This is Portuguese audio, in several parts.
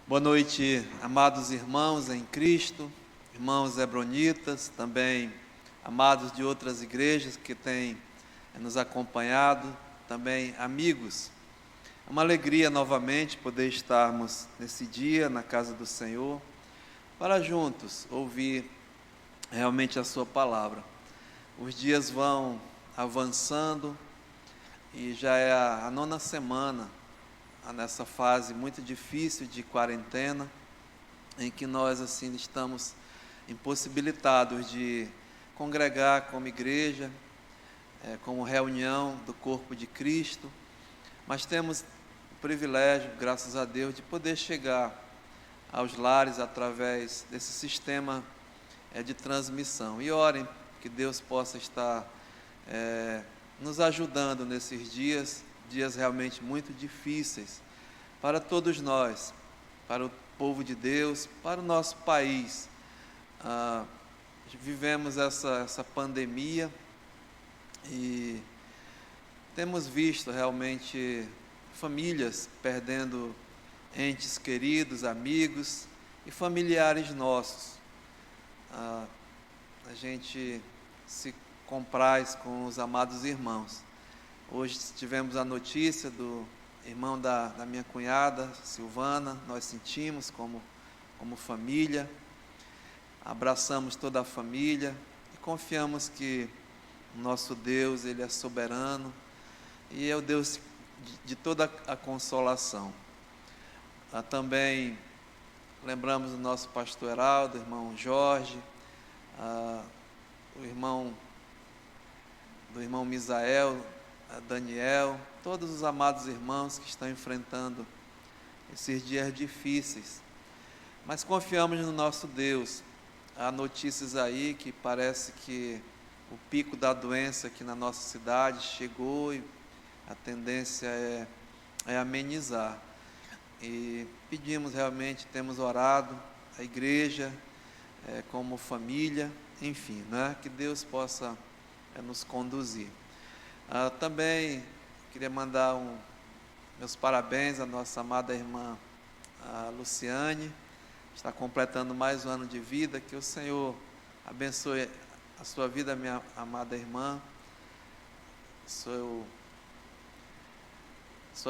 Boa noite, amados irmãos em Cristo, irmãos hebronitas, também amados de outras igrejas que têm nos acompanhado, também amigos. É uma alegria novamente poder estarmos nesse dia na casa do Senhor, para juntos ouvir realmente a sua palavra. Os dias vão avançando e já é a 9ª semana nessa fase muito difícil de quarentena, em que nós assim estamos impossibilitados de congregar como igreja, como reunião do corpo de Cristo, mas temos o privilégio, graças a Deus, de poder chegar aos lares através desse sistema de transmissão. E orem que Deus possa estar nos ajudando nesses dias realmente muito difíceis para todos nós, para o povo de Deus, para o nosso país. Vivemos essa pandemia e temos visto realmente famílias perdendo entes queridos, amigos e familiares nossos. A gente se compraz com os amados irmãos. Hoje tivemos a notícia do irmão da minha cunhada, Silvana. Nós sentimos como família, abraçamos toda a família e confiamos que o nosso Deus, Ele é soberano e é o Deus de toda a consolação. Também lembramos do nosso pastor Heraldo, do irmão Jorge, do irmão Misael, Daniel, todos os amados irmãos que estão enfrentando esses dias difíceis, mas confiamos no nosso Deus. Há notícias aí que parece que o pico da doença aqui na nossa cidade chegou e a tendência é amenizar, e pedimos realmente, temos orado, a igreja, como família, enfim, né, que Deus possa nos conduzir. Também queria mandar meus parabéns à nossa amada irmã Luciane, está completando mais um ano de vida. Que o Senhor abençoe a sua vida, minha amada irmã, sua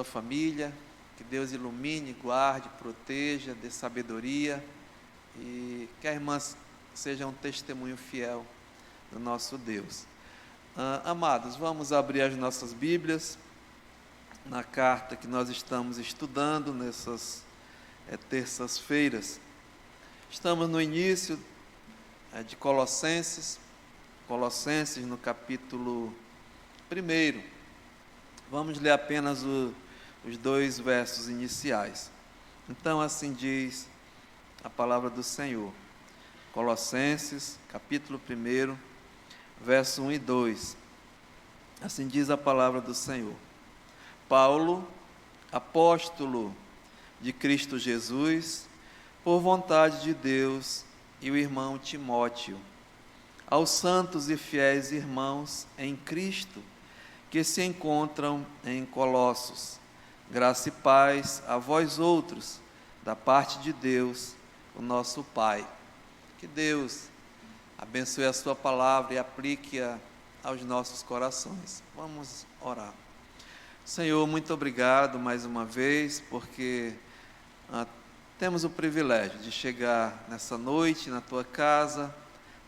família, que Deus ilumine, guarde, proteja, dê sabedoria e que a irmã seja um testemunho fiel do nosso Deus. Amados, vamos abrir as nossas Bíblias na carta que nós estamos estudando nessas terças-feiras. Estamos no início de Colossenses no capítulo 1. Vamos ler apenas os 2 versos iniciais. Então, assim diz a palavra do Senhor. Colossenses, capítulo 1, verso 1 e 2. Assim diz a palavra do Senhor. Paulo, apóstolo de Cristo Jesus, por vontade de Deus, e o irmão Timóteo, aos santos e fiéis irmãos em Cristo, que se encontram em Colossos, graça e paz a vós outros, da parte de Deus, o nosso Pai. Que Deus abençoe a sua palavra e aplique-a aos nossos corações. Vamos orar. Senhor, muito obrigado mais uma vez, porque temos o privilégio de chegar nessa noite na tua casa,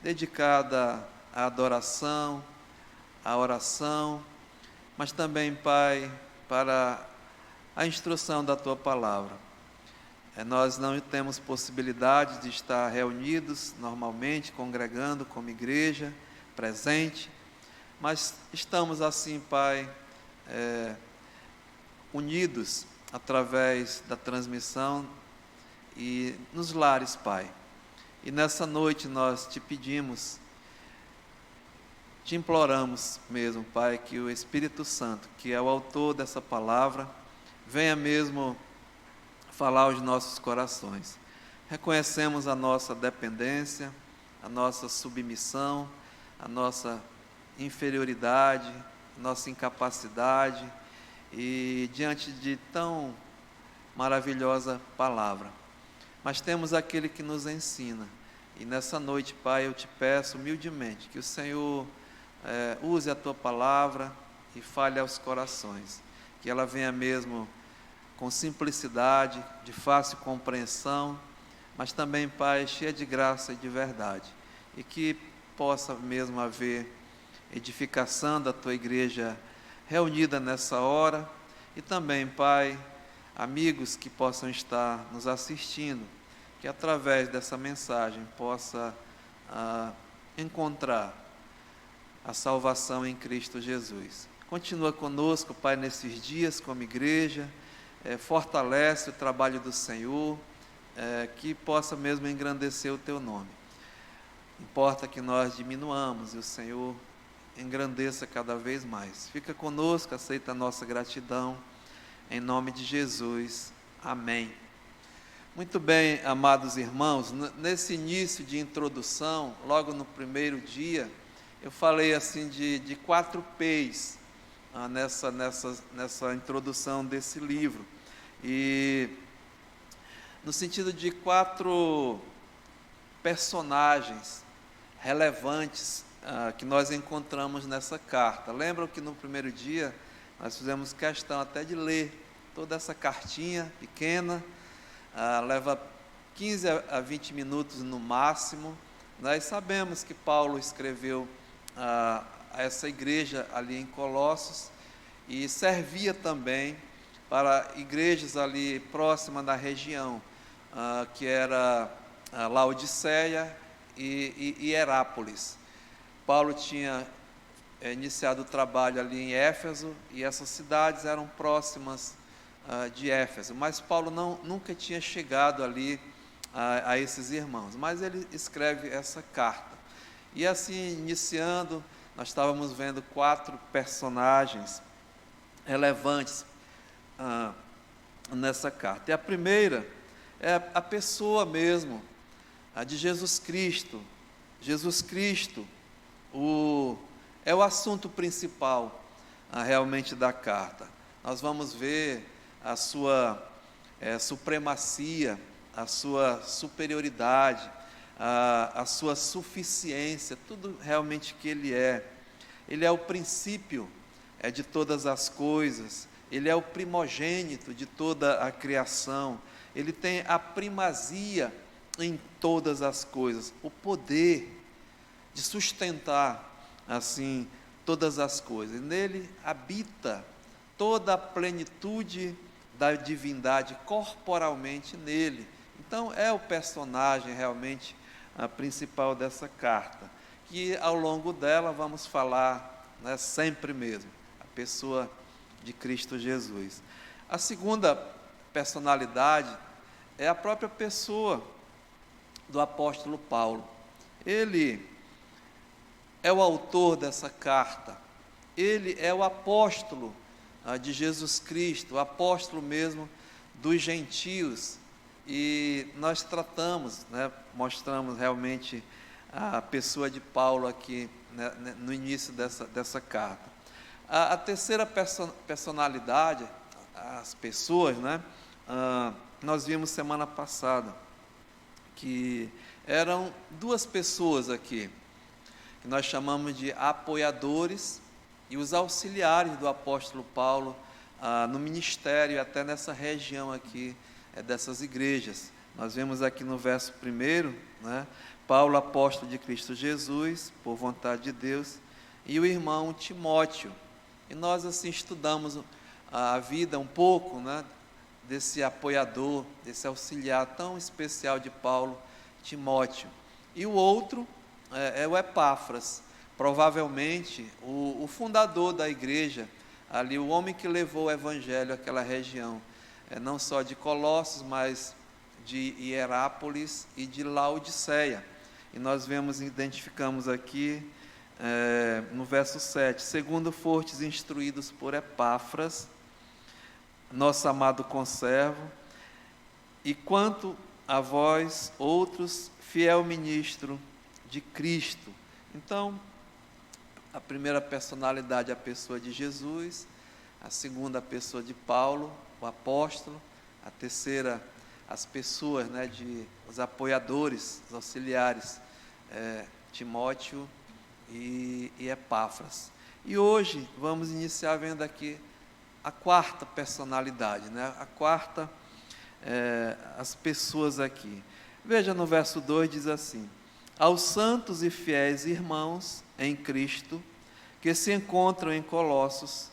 dedicada à adoração, à oração, mas também, Pai, para a instrução da tua palavra. Nós não temos possibilidade de estar reunidos normalmente, congregando como igreja, presente, mas estamos assim, Pai, unidos através da transmissão e nos lares, Pai. E nessa noite nós te pedimos, te imploramos mesmo, Pai, que o Espírito Santo, que é o autor dessa palavra, venha mesmo falar aos nossos corações. Reconhecemos a nossa dependência, a nossa submissão, a nossa inferioridade, a nossa incapacidade, e diante de tão maravilhosa palavra, mas temos aquele que nos ensina. E nessa noite, Pai, eu te peço humildemente que o Senhor use a Tua palavra e fale aos corações, que ela venha mesmo com simplicidade, de fácil compreensão, mas também, Pai, cheia de graça e de verdade, e que possa mesmo haver edificação da Tua igreja reunida nessa hora, e também, Pai, amigos que possam estar nos assistindo, que através dessa mensagem possa encontrar a salvação em Cristo Jesus. Continua conosco, Pai, nesses dias como igreja, fortalece o trabalho do Senhor, que possa mesmo engrandecer o Teu nome. Importa que nós diminuamos e o Senhor engrandeça cada vez mais. Fica conosco, aceita a nossa gratidão, em nome de Jesus. Amém. Muito bem, amados irmãos, nesse início de introdução, logo no primeiro dia, eu falei assim de 4 P's nessa introdução desse livro, e no sentido de 4 personagens relevantes que nós encontramos nessa carta. Lembram que no primeiro dia nós fizemos questão até de ler toda essa cartinha pequena, leva 15 a 20 minutos no máximo. Nós sabemos que Paulo escreveu a essa igreja ali em Colossos e servia também para igrejas ali próximas da região, que era Laodiceia e Hierápolis. Paulo tinha iniciado o trabalho ali em Éfeso, e essas cidades eram próximas de Éfeso, mas Paulo nunca tinha chegado ali a esses irmãos, mas ele escreve essa carta. E assim, iniciando, nós estávamos vendo 4 personagens relevantes nessa carta. E a primeira é a pessoa mesmo, a de Jesus Cristo. Jesus Cristo é o assunto principal realmente da carta. Nós vamos ver a sua supremacia, a sua superioridade, a sua suficiência, tudo realmente que Ele é. Ele é o princípio de todas as coisas, Ele é o primogênito de toda a criação, Ele tem a primazia em todas as coisas, o poder de sustentar assim todas as coisas. Nele habita toda a plenitude da divindade corporalmente nele. Então é o personagem realmente principal dessa carta, que ao longo dela vamos falar, sempre mesmo, a pessoa de Cristo Jesus. A segunda personalidade é a própria pessoa do apóstolo Paulo. Ele é o autor dessa carta, ele é o apóstolo de Jesus Cristo, o apóstolo mesmo dos gentios, e nós tratamos, mostramos realmente a pessoa de Paulo aqui, no início dessa carta. A terceira personalidade, as pessoas, nós vimos semana passada, que eram 2 pessoas aqui, que nós chamamos de apoiadores e os auxiliares do apóstolo Paulo no ministério, até nessa região aqui, dessas igrejas. Nós vemos aqui no verso 1, Paulo, apóstolo de Cristo Jesus, por vontade de Deus, e o irmão Timóteo. E nós assim estudamos a vida um pouco, desse apoiador, desse auxiliar tão especial de Paulo, Timóteo. E o outro é o Epáfras, provavelmente o fundador da igreja, ali o homem que levou o evangelho àquela região, não só de Colossos, mas de Hierápolis e de Laodiceia. E nós identificamos aqui no verso 7, segundo fostes instruídos por Epáfras, nosso amado conservo, e quanto a vós outros, fiel ministro de Cristo. Então, a primeira personalidade é a pessoa de Jesus, a segunda a pessoa de Paulo, o apóstolo, a terceira as pessoas, né, os apoiadores, os auxiliares, Timóteo e Epáfras. E hoje vamos iniciar vendo aqui a quarta personalidade, né, as pessoas aqui. Veja no verso 2, diz assim: aos santos e fiéis irmãos em Cristo, que se encontram em Colossos,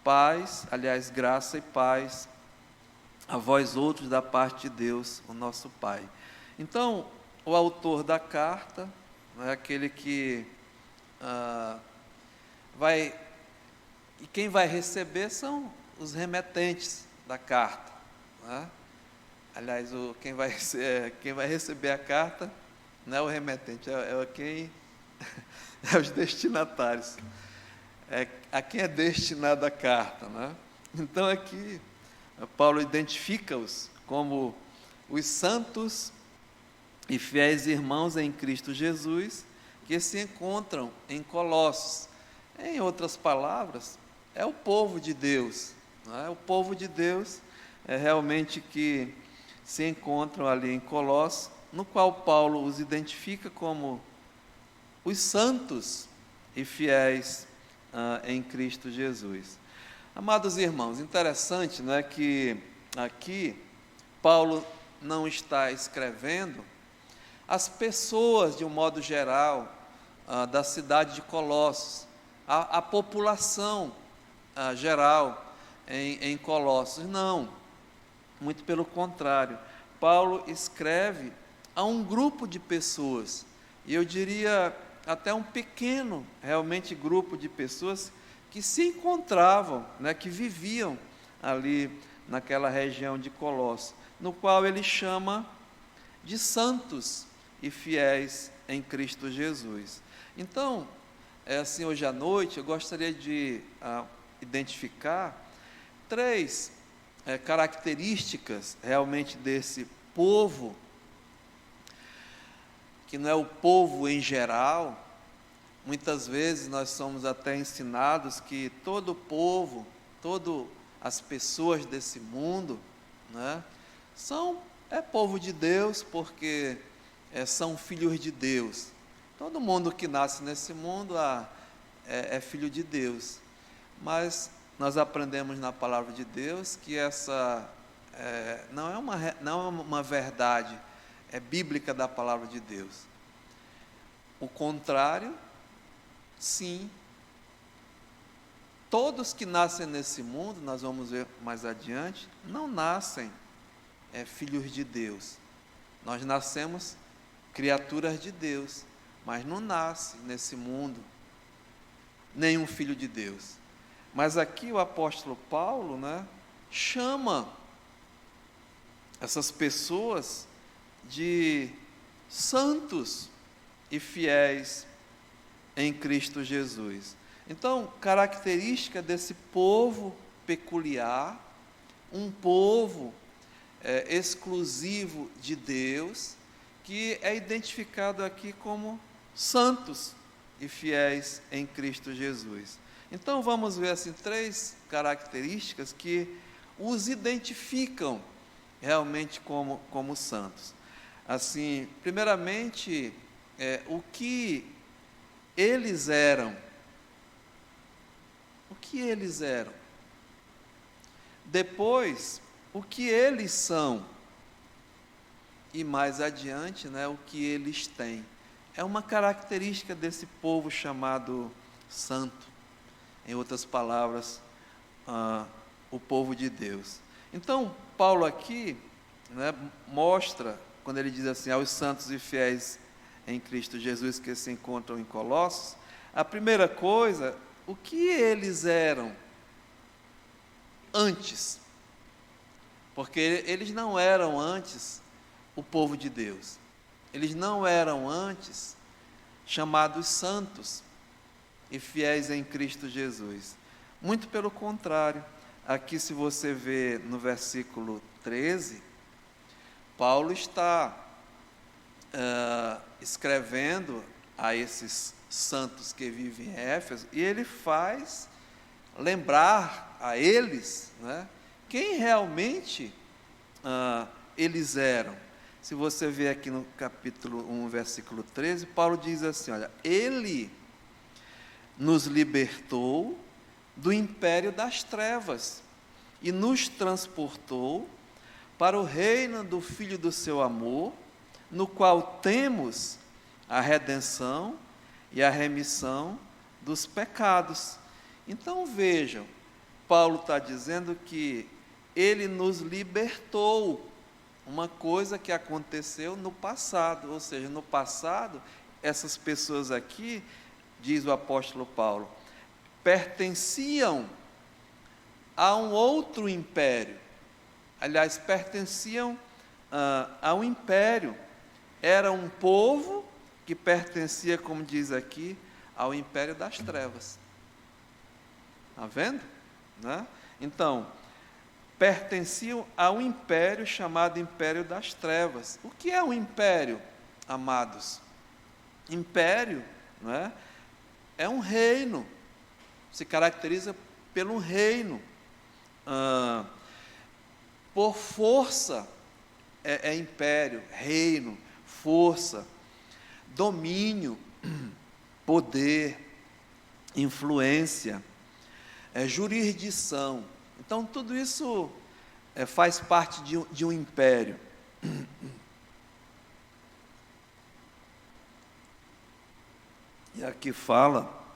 paz, aliás, graça e paz, a vós outros da parte de Deus, o nosso Pai. Então, o autor da carta, é aquele que e quem vai receber são os remetentes da carta, né? Aliás, quem vai receber a carta não é o remetente, é os destinatários, a quem é destinada a carta, né? Então aqui Paulo identifica-os como os santos e fiéis irmãos em Cristo Jesus, que se encontram em Colossos. Em outras palavras, é o povo de Deus, não é? O povo de Deus é realmente que se encontram ali em Colossos, no qual Paulo os identifica como os santos e fiéis em Cristo Jesus. Amados irmãos, interessante, não é, que aqui Paulo não está escrevendo as pessoas, de um modo geral, da cidade de Colossos, a população geral em Colossos. Não, muito pelo contrário. Paulo escreve a um grupo de pessoas, e eu diria até um pequeno, realmente, grupo de pessoas que se encontravam, né, que viviam ali naquela região de Colossos, no qual ele chama de santos e fiéis em Cristo Jesus. Então, assim, hoje à noite, eu gostaria de identificar três características realmente desse povo, que não é o povo em geral. Muitas vezes nós somos até ensinados que todo povo, todas as pessoas desse mundo, né, é povo de Deus, porque são filhos de Deus. Todo mundo que nasce nesse mundo é filho de Deus. Mas nós aprendemos na palavra de Deus que essa não é uma verdade bíblica da palavra de Deus. O contrário, sim. Todos que nascem nesse mundo, nós vamos ver mais adiante, não nascem filhos de Deus. Nós nascemos criaturas de Deus, mas não nasce nesse mundo nenhum filho de Deus. Mas aqui o apóstolo Paulo, né, chama essas pessoas de santos e fiéis em Cristo Jesus. Então, característica desse povo peculiar, um povo exclusivo de Deus, que é identificado aqui como santos e fiéis em Cristo Jesus. Então, vamos ver assim três características que os identificam realmente como santos. Assim, primeiramente, o que eles eram. O que eles eram. Depois, o que eles são. E mais adiante, né, o que eles têm. É uma característica desse povo chamado santo. Em outras palavras, o povo de Deus. Então, Paulo aqui, né, mostra, quando ele diz assim, aos santos e fiéis em Cristo Jesus que se encontram em Colossos, a primeira coisa, o que eles eram antes. Porque eles não eram antes o povo de Deus. Eles não eram antes chamados santos e fiéis em Cristo Jesus. Muito pelo contrário. Aqui, se você vê no versículo 13, Paulo está escrevendo a esses santos que vivem em Éfeso, e ele faz lembrar a eles, né, quem realmente eles eram? Se você ver aqui no capítulo 1, versículo 13, Paulo diz assim, olha, ele nos libertou do império das trevas e nos transportou para o reino do Filho do seu amor, no qual temos a redenção e a remissão dos pecados. Então vejam, Paulo está dizendo que ele nos libertou, uma coisa que aconteceu no passado, ou seja, no passado, essas pessoas aqui, diz o apóstolo Paulo, pertenciam a um outro império, aliás, pertenciam a um império, era um povo que pertencia, como diz aqui, ao império das trevas. Está vendo? Né? Então, pertenciam a um império chamado Império das Trevas. O que é um império, amados? Império, não é? É um reino, se caracteriza pelo reino. Por força é império, reino, força, domínio, poder, influência, jurisdição. Então, tudo isso faz parte de um império. E aqui fala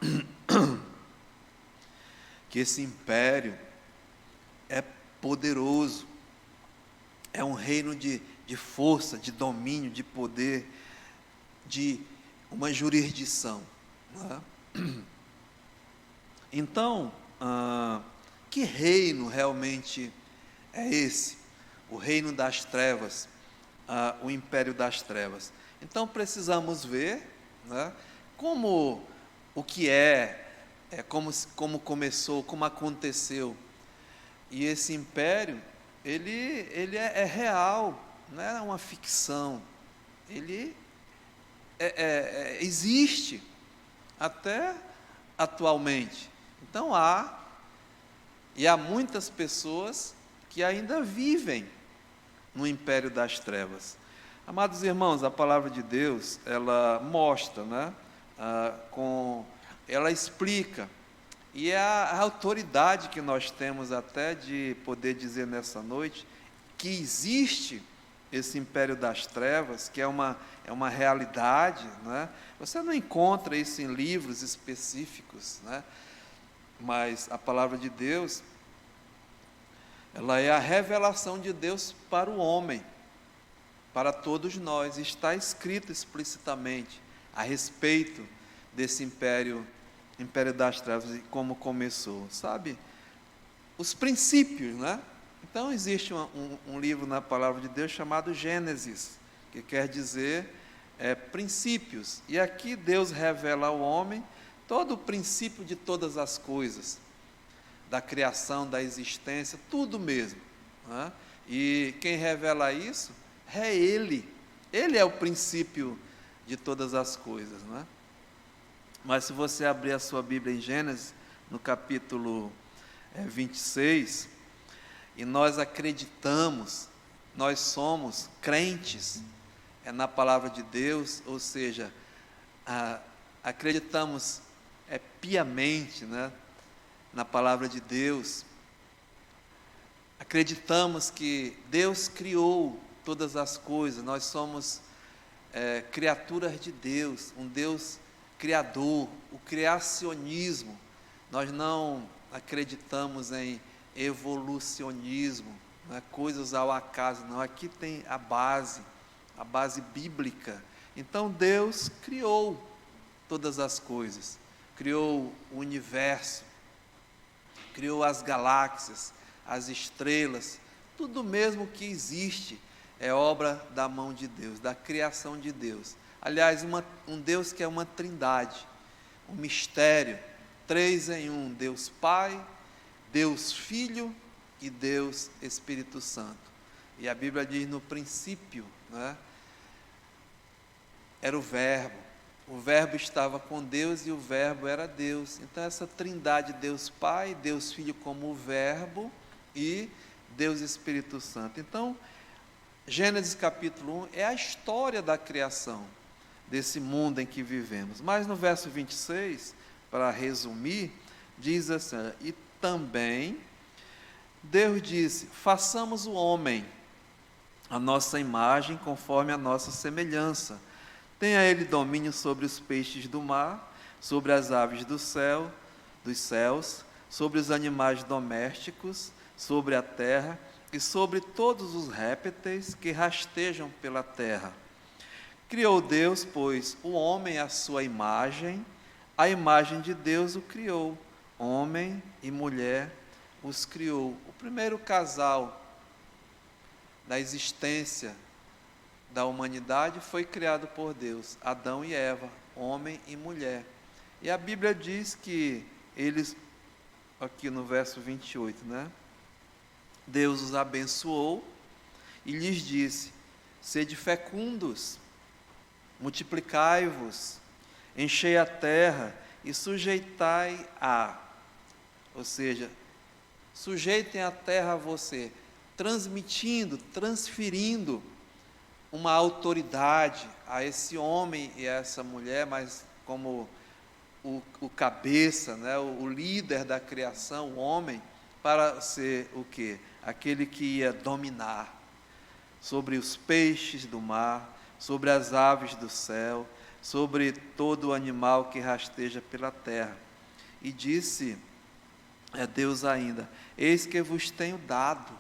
que esse império é poderoso, é um reino de força, de domínio, de poder, de uma jurisdição. Não é? Então, que reino realmente é esse? O reino das trevas, o império das trevas. Então precisamos ver, né, como o que como começou, como aconteceu. E esse império, ele é real, não é uma ficção. Ele existe até atualmente. Então há muitas pessoas que ainda vivem no império das trevas. Amados irmãos, a palavra de Deus, ela mostra, né? Ela explica, e é a autoridade que nós temos até de poder dizer nessa noite, que existe esse império das trevas, que é uma realidade, né? Você não encontra isso em livros específicos, né? Mas a palavra de Deus, ela é a revelação de Deus para o homem, para todos nós. Está escrito explicitamente a respeito desse império das trevas e como começou, sabe? Os princípios, né? Então existe um livro na palavra de Deus chamado Gênesis, que quer dizer princípios. E aqui Deus revela ao homem todo o princípio de todas as coisas, da criação, da existência, tudo mesmo, né? E quem revela isso é Ele. Ele é o princípio de todas as coisas, né? Mas se você abrir a sua Bíblia em Gênesis, no capítulo 26, e nós acreditamos, nós somos crentes na palavra de Deus, ou seja, acreditamos piamente, né, na palavra de Deus, acreditamos que Deus criou todas as coisas, nós somos criaturas de Deus, um Deus criador, o criacionismo. Nós não acreditamos em evolucionismo, né, coisas ao acaso, não. Aqui tem a base bíblica. Então Deus criou todas as coisas, criou o universo, criou as galáxias, as estrelas, tudo mesmo que existe é obra da mão de Deus, da criação de Deus. Aliás, um Deus que é uma trindade, um mistério, 3 em 1, Deus Pai, Deus Filho e Deus Espírito Santo. E a Bíblia diz no princípio, né, era o Verbo estava com Deus e o Verbo era Deus. Então essa trindade, Deus Pai, Deus Filho como o Verbo e Deus Espírito Santo. Então Gênesis capítulo 1 é a história da criação desse mundo em que vivemos. Mas no verso 26, para resumir, diz assim: e também Deus disse: façamos o homem a nossa imagem, conforme a nossa semelhança. Tenha ele domínio sobre os peixes do mar, sobre as aves do céu, dos céus, sobre os animais domésticos, sobre a terra e sobre todos os répteis que rastejam pela terra. Criou Deus, pois, o homem à sua imagem, a imagem de Deus o criou, homem e mulher os criou. O primeiro casal da existência da humanidade foi criado por Deus, Adão e Eva, homem e mulher. E a Bíblia diz que eles, aqui no verso 28, né? Deus os abençoou e lhes disse: sede fecundos, multiplicai-vos, enchei a terra e sujeitai-a. Ou seja, sujeitem a terra a você, transferindo uma autoridade a esse homem e a essa mulher, mas como o cabeça, né, o líder da criação, o homem, para ser o quê? Aquele que ia dominar sobre os peixes do mar, sobre as aves do céu, sobre todo o animal que rasteja pela terra. E disse Deus ainda: eis que vos tenho dado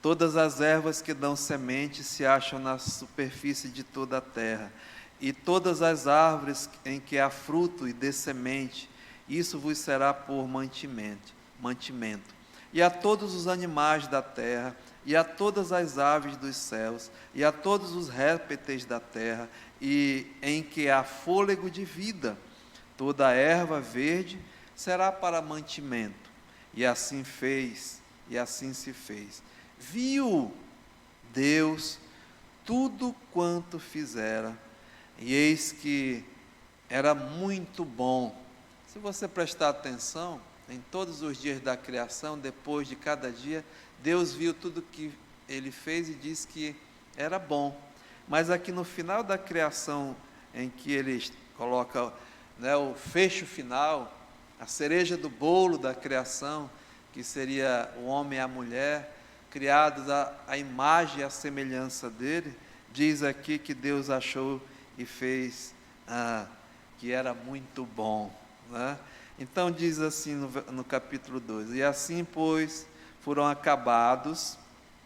todas as ervas que dão semente se acham na superfície de toda a terra, e todas as árvores em que há fruto e dê semente, isso vos será por mantimento. E a todos os animais da terra, e a todas as aves dos céus, e a todos os répteis da terra, e em que há fôlego de vida, toda a erva verde será para mantimento. E assim fez, e assim se fez. Viu Deus tudo quanto fizera, e eis que era muito bom. Se você prestar atenção, em todos os dias da criação, depois de cada dia, Deus viu tudo que Ele fez e disse que era bom. Mas aqui no final da criação, em que Ele coloca, né, o fecho final, a cereja do bolo da criação, que seria o homem e a mulher, criados à imagem e à semelhança dele, diz aqui que Deus achou e fez que era muito bom, né? Então diz assim no capítulo 2: e assim, pois, foram acabados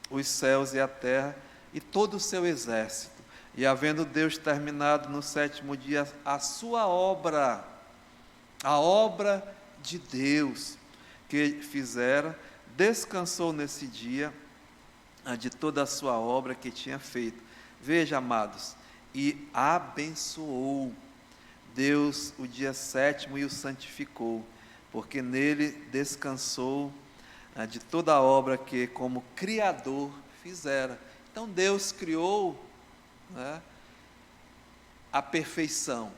os céus e a terra e todo o seu exército, e havendo Deus terminado no sétimo dia a sua obra, a obra de Deus que fizera, descansou nesse dia de toda a sua obra que tinha feito. Veja, amados, e abençoou Deus o dia sétimo e o santificou, porque nele descansou de toda a obra que como Criador fizera. Então Deus criou, né, a perfeição.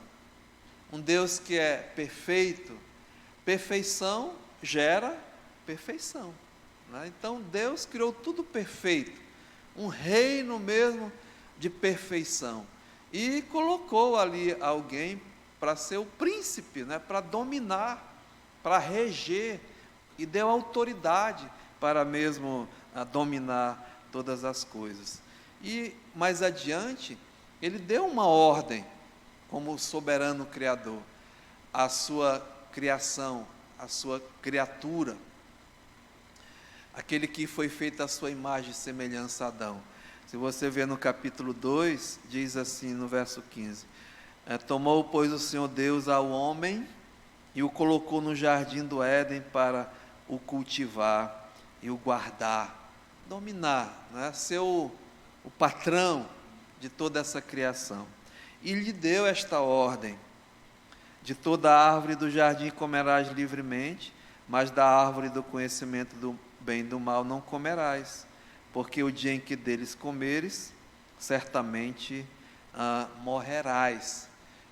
Um Deus que é perfeito, perfeição gera perfeição, né? Então Deus criou tudo perfeito, um reino mesmo de perfeição, e colocou ali alguém para ser o príncipe, né, para dominar, para reger, e deu autoridade para mesmo dominar todas as coisas. E mais adiante, ele deu uma ordem, como soberano Criador, à sua criação, à sua criatura, aquele que foi feito à sua imagem e semelhança a Adão. Se você ver no capítulo 2, diz assim no verso 15: tomou, pois, o Senhor Deus ao homem e o colocou no jardim do Éden para o cultivar e o guardar, dominar, né? Ser o patrão de toda essa criação. E lhe deu esta ordem: de toda árvore do jardim comerás livremente, mas da árvore do conhecimento do bem e do mal não comerás, porque o dia em que deles comeres, certamente morrerás.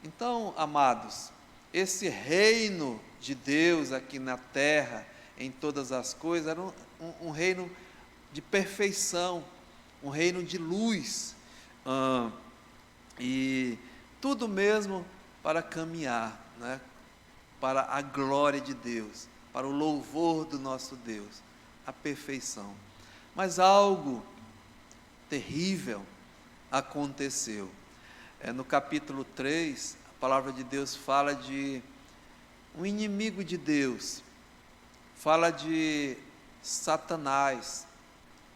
Então, amados, esse reino de Deus aqui na terra, em todas as coisas, era um reino de perfeição, um reino de luz, e tudo mesmo para caminhar, né, para a glória de Deus, para o louvor do nosso Deus, a perfeição. Mas algo terrível aconteceu. No capítulo 3, a palavra de Deus fala de um inimigo de Deus, fala de Satanás,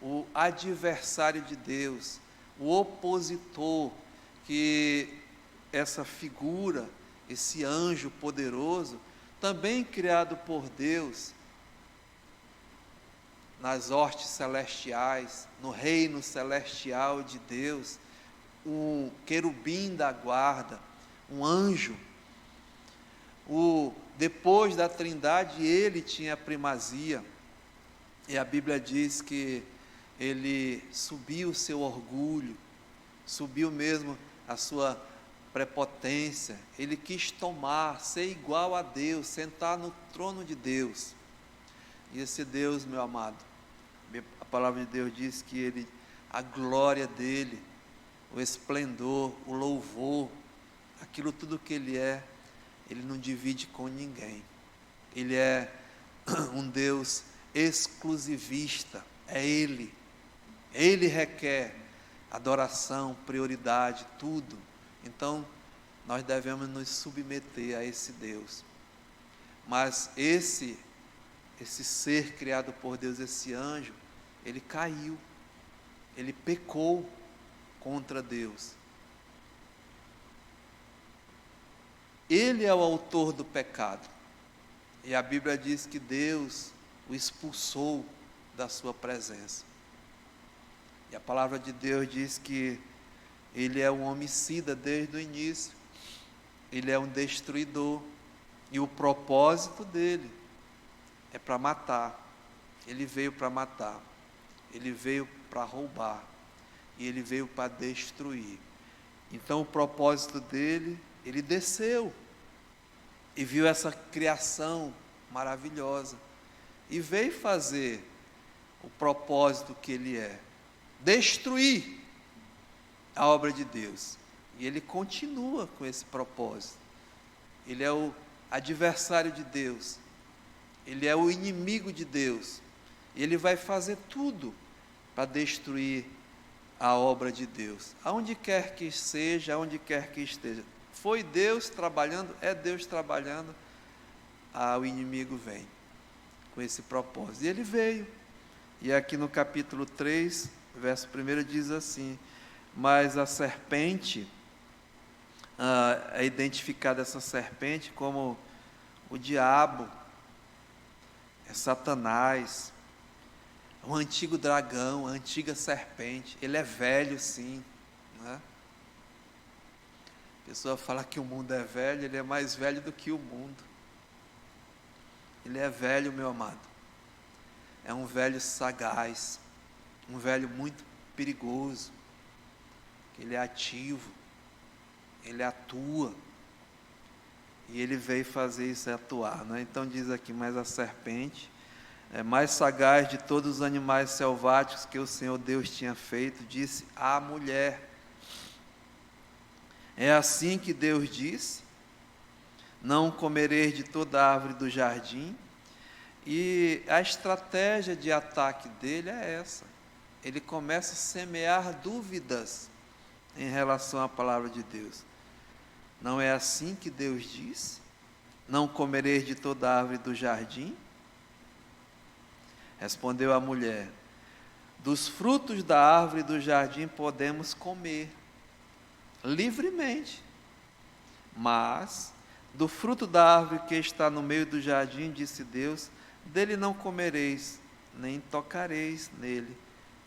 o adversário de Deus, o opositor, que essa figura, esse anjo poderoso, também criado por Deus, nas hostes celestiais, no reino celestial de Deus, um querubim da guarda, um anjo. Depois da Trindade, ele tinha a primazia, e a Bíblia diz que ele subiu o seu orgulho, subiu mesmo a sua prepotência, ele quis ser igual a Deus, sentar no trono de Deus. E esse Deus, meu amado, a palavra de Deus diz que a glória dele, o esplendor, o louvor, aquilo tudo que ele não divide com ninguém. Ele é um Deus exclusivista, é Ele requer adoração, prioridade, tudo. Então, nós devemos nos submeter a esse Deus. Mas esse ser criado por Deus, esse anjo, ele caiu, ele pecou contra Deus. Ele é o autor do pecado, e a Bíblia diz que Deus o expulsou da sua presença. E a palavra de Deus diz que ele é um homicida desde o início, ele é um destruidor, e o propósito dele é para matar. Ele veio para matar, ele veio para roubar, e ele veio para destruir. Então o propósito dele, ele desceu e viu essa criação maravilhosa e veio fazer o propósito que ele é, destruir a obra de Deus. E ele continua com esse propósito. Ele é o adversário de Deus, ele é o inimigo de Deus, ele vai fazer tudo para destruir a obra de Deus, aonde quer que seja, aonde quer que esteja. Foi Deus trabalhando, é Deus trabalhando, o inimigo vem com esse propósito. E ele veio. E aqui no capítulo 3, verso 1 diz assim: mas a serpente, é identificada essa serpente como o diabo, é Satanás, o antigo dragão, a antiga serpente. Ele é velho, sim, né? A pessoa fala que o mundo é velho, ele é mais velho do que o mundo. Ele é velho, meu amado. É um velho sagaz, um velho muito perigoso. Ele é ativo, ele atua, e ele veio fazer isso atuar, né? Então diz aqui: mas a serpente é mais sagaz de todos os animais selváticos que o Senhor Deus tinha feito, disse à mulher: é assim que Deus disse: não comereis de toda árvore do jardim. E a estratégia de ataque dele é essa. Ele começa a semear dúvidas em relação à palavra de Deus. Não é assim que Deus disse? Não comereis de toda árvore do jardim? Respondeu a mulher: dos frutos da árvore do jardim podemos comer livremente, mas do fruto da árvore que está no meio do jardim, disse Deus, dele não comereis, nem tocareis nele,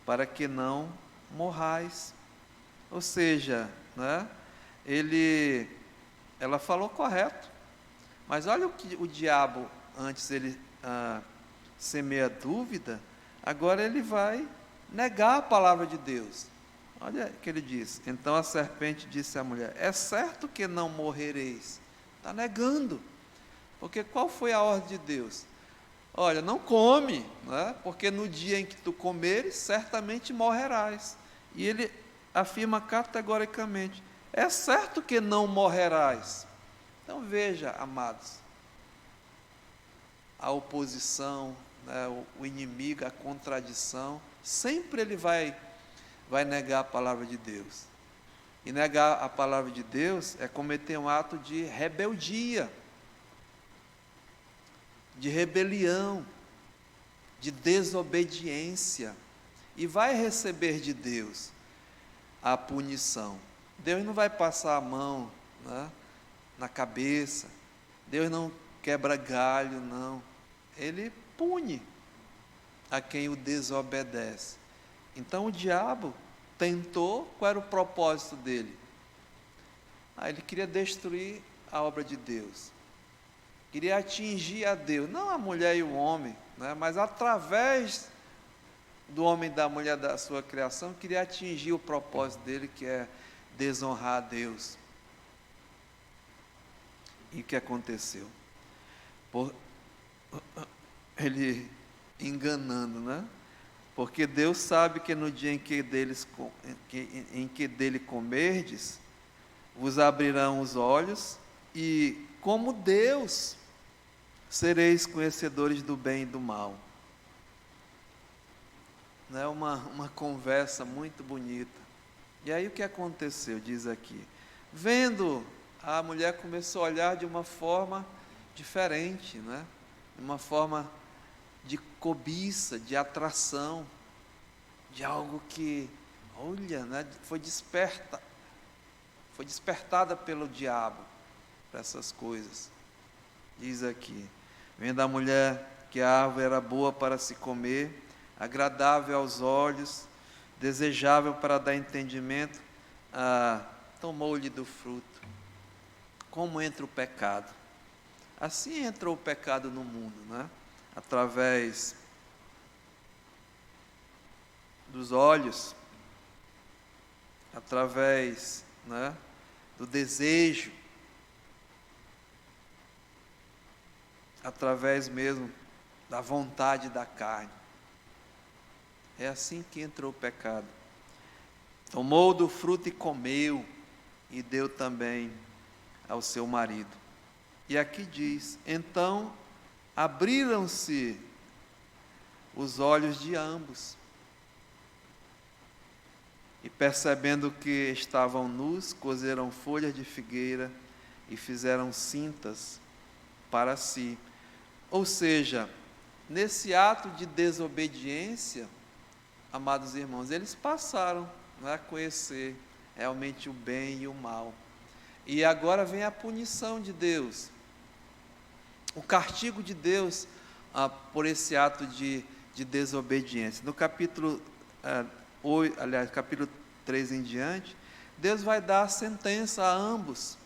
para que não morrais. Ou seja, né, ela falou correto, mas olha o que o diabo, antes ele semeia dúvida, agora ele vai negar a palavra de Deus. Olha o que ele diz: então a serpente disse à mulher: é certo que não morrereis. Está negando, porque qual foi a ordem de Deus? Olha, não come, né? Porque no dia em que tu comeres, certamente morrerás. E ele afirma categoricamente: é certo que não morrerás. Então veja, amados, a oposição, né, o inimigo, a contradição, sempre ele vai negar a palavra de Deus. E negar a palavra de Deus é cometer um ato de rebeldia, de rebelião, de desobediência, e vai receber de Deus a punição. Deus não vai passar a mão, né, na cabeça, Deus não quebra galho, não. Ele pune a quem o desobedece. Então o diabo tentou, qual era o propósito dele? Ele queria destruir a obra de Deus, queria atingir a Deus, não a mulher e o homem, né, mas através do homem e da mulher da sua criação, queria atingir o propósito dele, que é desonrar a Deus. E o que aconteceu? Ele enganando, né? Porque Deus sabe que no dia em que dele comerdes, vos abrirão os olhos, e como Deus, sereis conhecedores do bem e do mal. Não é uma conversa muito bonita. E aí o que aconteceu? Diz aqui: vendo, a mulher começou a olhar de uma forma diferente, né? Uma forma de cobiça, de atração, de algo que, olha, né, foi despertada pelo diabo para essas coisas. Diz aqui: vendo a mulher que a árvore era boa para se comer, agradável aos olhos, desejável para dar entendimento, tomou-lhe do fruto. Como entra o pecado? Assim entrou o pecado no mundo, né? Através dos olhos, através, né, do desejo, através mesmo da vontade da carne. É assim que entrou o pecado. Tomou do fruto e comeu, e deu também ao seu marido. E aqui diz: então abriram-se os olhos de ambos, e percebendo que estavam nus, coseram folhas de figueira e fizeram cintas para si. Ou seja, nesse ato de desobediência, amados irmãos, eles passaram a conhecer realmente o bem e o mal. E agora vem a punição de Deus, o castigo de Deus por esse ato de desobediência. No capítulo 3 em diante, Deus vai dar a sentença a ambos,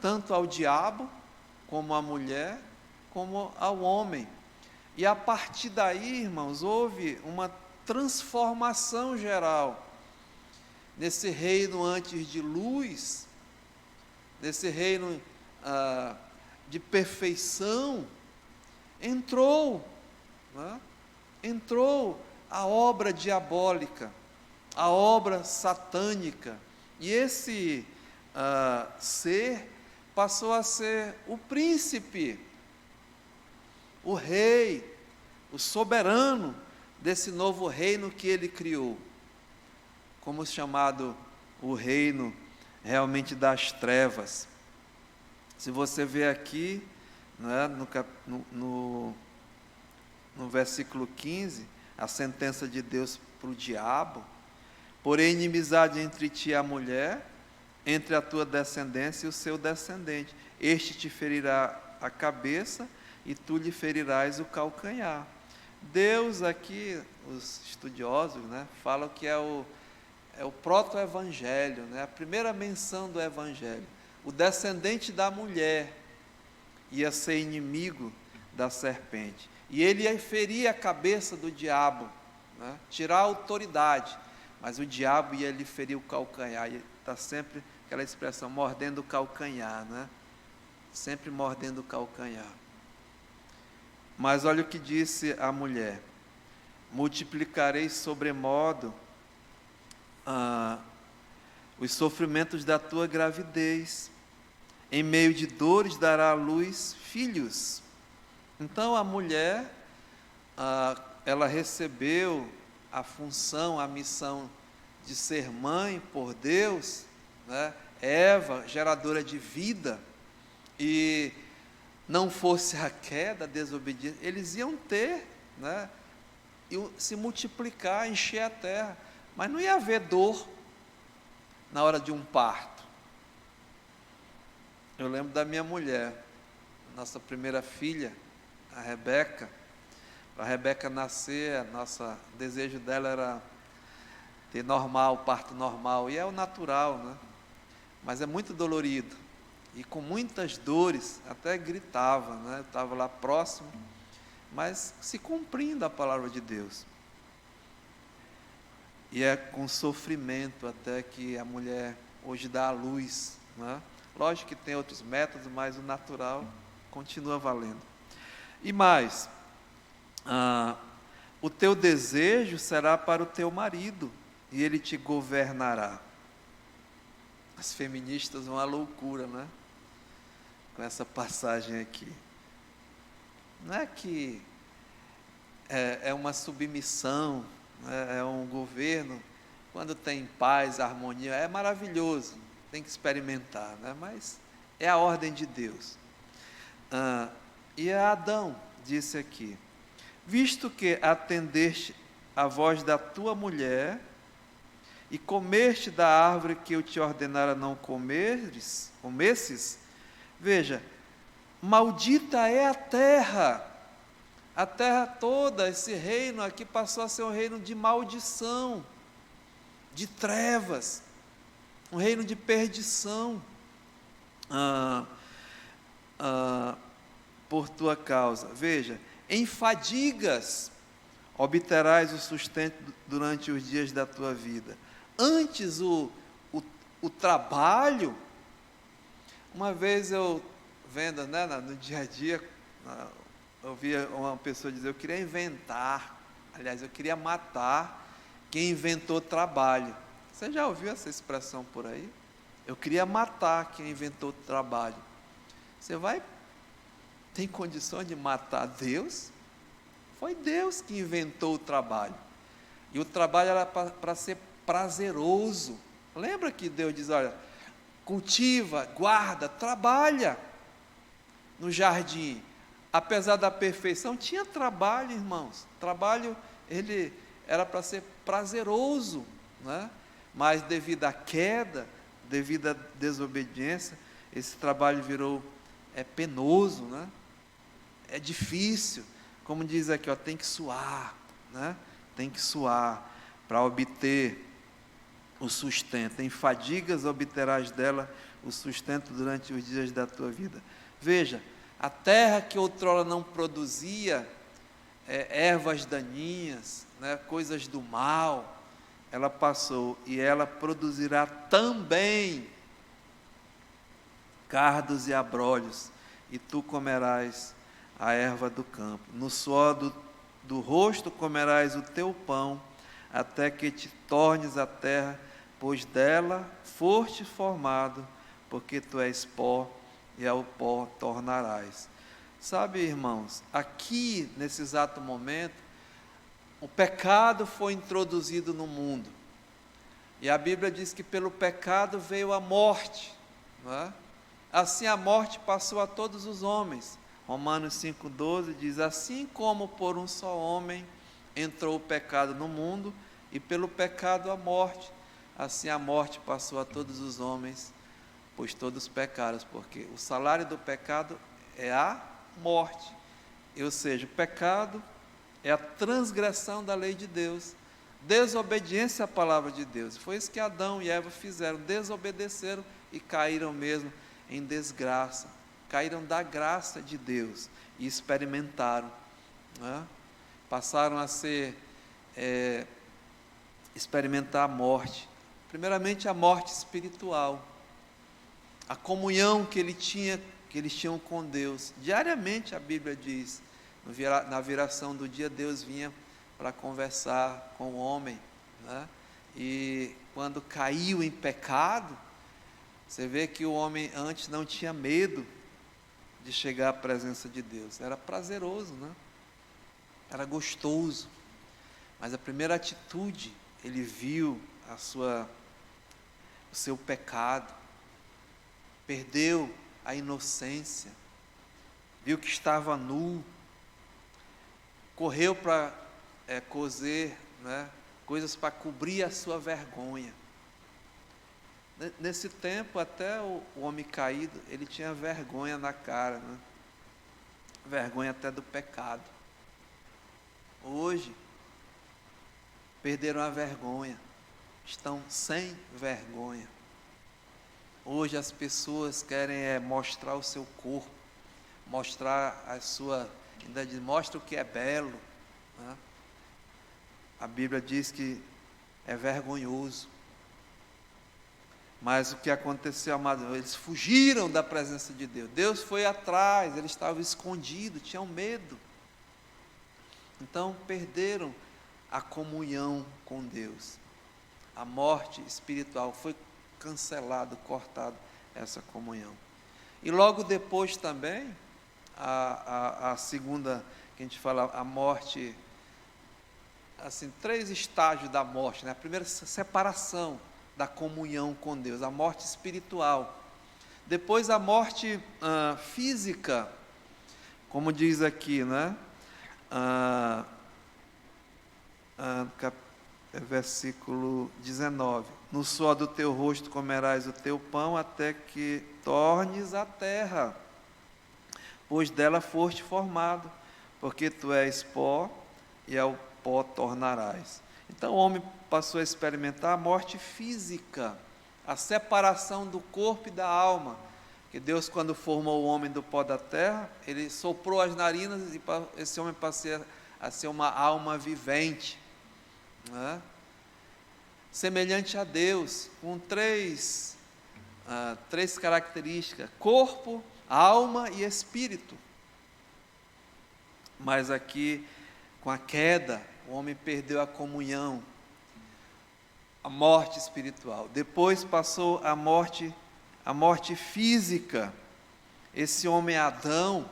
tanto ao diabo, como à mulher, como ao homem. E a partir daí, irmãos, houve uma transformação geral nesse reino antes de luz, nesse reino de perfeição. Entrou a obra diabólica, a obra satânica, e esse ser passou a ser o príncipe, o rei, o soberano desse novo reino que ele criou, como chamado o reino realmente das trevas. Se você vê aqui, né, no versículo 15, a sentença de Deus para o diabo: porém inimizade entre ti e a mulher, entre a tua descendência e o seu descendente, este te ferirá a cabeça e tu lhe ferirás o calcanhar. Deus aqui, os estudiosos, né, falam que é o proto-evangelho, né, a primeira menção do evangelho. O descendente da mulher ia ser inimigo da serpente, e ele ia ferir a cabeça do diabo, né, tirar a autoridade, mas o diabo ia lhe ferir o calcanhar. E está sempre aquela expressão, mordendo o calcanhar, né? Sempre mordendo o calcanhar. Mas olha o que disse a mulher: multiplicarei sobremodo os sofrimentos da tua gravidez. Em meio de dores dará à luz filhos. Então a mulher, ela recebeu a função, a missão de ser mãe por Deus, né? Eva, geradora de vida, e não fosse a queda, a desobediência, eles iam ter, né? Iam se multiplicar, encher a terra, mas não ia haver dor na hora de um parto. Eu lembro da minha mulher, nossa primeira filha, a Rebeca. Para a Rebeca nascer, o desejo dela era ter parto normal, e é o natural, né? Mas é muito dolorido, e com muitas dores, até gritava, né? Estava lá próximo, mas se cumprindo a palavra de Deus. E é com sofrimento até que a mulher hoje dá à luz, né? Lógico que tem outros métodos, mas o natural continua valendo. E mais, o teu desejo será para o teu marido, e ele te governará. As feministas vão à loucura, né? Com essa passagem aqui. Não é que é uma submissão, é um governo, quando tem paz, harmonia, é maravilhoso, tem que experimentar, né? Mas é a ordem de Deus. E Adão disse aqui: visto que atendeste a voz da tua mulher, e comeste da árvore que eu te ordenara não comesses, veja, maldita é a terra toda, esse reino aqui passou a ser um reino de maldição, de trevas, um reino de perdição, por tua causa. Veja, em fadigas obterás o sustento durante os dias da tua vida. Antes o trabalho, uma vez eu vendo, né, no dia a dia, eu via uma pessoa dizer: eu queria inventar, aliás, eu queria matar quem inventou trabalho. Você já ouviu essa expressão por aí? Eu queria matar quem inventou trabalho. Você tem condições de matar Deus? Foi Deus que inventou o trabalho. E o trabalho era para ser prazeroso. Lembra que Deus diz: olha, cultiva, guarda, trabalha no jardim. Apesar da perfeição, tinha trabalho, irmãos. Trabalho, ele era para ser prazeroso, né? Mas devido à queda, devido à desobediência, esse trabalho virou penoso, né? É difícil. Como diz aqui, tem que suar, né? Tem que suar para obter o sustento. Em fadigas obterás dela o sustento durante os dias da tua vida. Veja, a terra que outrora não produzia ervas daninhas, né, coisas do mal, ela passou, e ela produzirá também cardos e abrolhos, e tu comerás a erva do campo. No suor do rosto comerás o teu pão, até que te tornes a terra, pois dela foste formado, porque tu és pó, e ao pó tornarás. Sabe, irmãos, aqui, nesse exato momento, o pecado foi introduzido no mundo, e a Bíblia diz que pelo pecado veio a morte, não é? Assim a morte passou a todos os homens. Romanos 5,12 diz: assim como por um só homem entrou o pecado no mundo, e pelo pecado a morte, assim a morte passou a todos os homens, pois todos pecaram, porque o salário do pecado é a morte. Ou seja, o pecado é a transgressão da lei de Deus, desobediência à palavra de Deus. Foi isso que Adão e Eva fizeram, desobedeceram e caíram mesmo em desgraça, caíram da graça de Deus e experimentaram, né? Passaram a experimentar a morte, primeiramente a morte espiritual, a comunhão que eles tinham com Deus. Diariamente a Bíblia diz, na viração do dia, Deus vinha para conversar com o homem, né? E quando caiu em pecado, você vê que o homem antes não tinha medo de chegar à presença de Deus. Era prazeroso, né? Era gostoso. Mas a primeira atitude, ele viu o seu pecado, perdeu a inocência, viu que estava nu, correu para cozer, né, coisas para cobrir a sua vergonha. Nesse tempo, até o homem caído, ele tinha vergonha na cara, né? Vergonha até do pecado. Hoje, perderam a vergonha, estão sem vergonha. Hoje as pessoas querem mostrar o seu corpo, mostrar a sua, ainda diz, mostra o que é belo, né? A Bíblia diz que é vergonhoso. Mas o que aconteceu, amado? Eles fugiram da presença de Deus. Deus foi atrás, eles estavam escondidos, tinham medo. Então perderam a comunhão com Deus. A morte espiritual foi cancelado, cortado essa comunhão. E logo depois também, a segunda, que a gente fala, a morte, assim, 3 estágios da morte, né? A primeira, separação da comunhão com Deus, a morte espiritual. Depois a morte física, como diz aqui, né? Versículo 19: no suor do teu rosto comerás o teu pão, até que tornes a terra, pois dela foste formado, porque tu és pó, e ao pó tornarás. Então o homem passou a experimentar a morte física, a separação do corpo e da alma, que Deus, quando formou o homem do pó da terra, ele soprou as narinas, e esse homem passou a ser uma alma vivente, né? Semelhante a Deus, com três características: corpo, alma e espírito. Mas aqui, com a queda, o homem perdeu a comunhão, a morte espiritual. Depois passou a morte física. Esse homem Adão,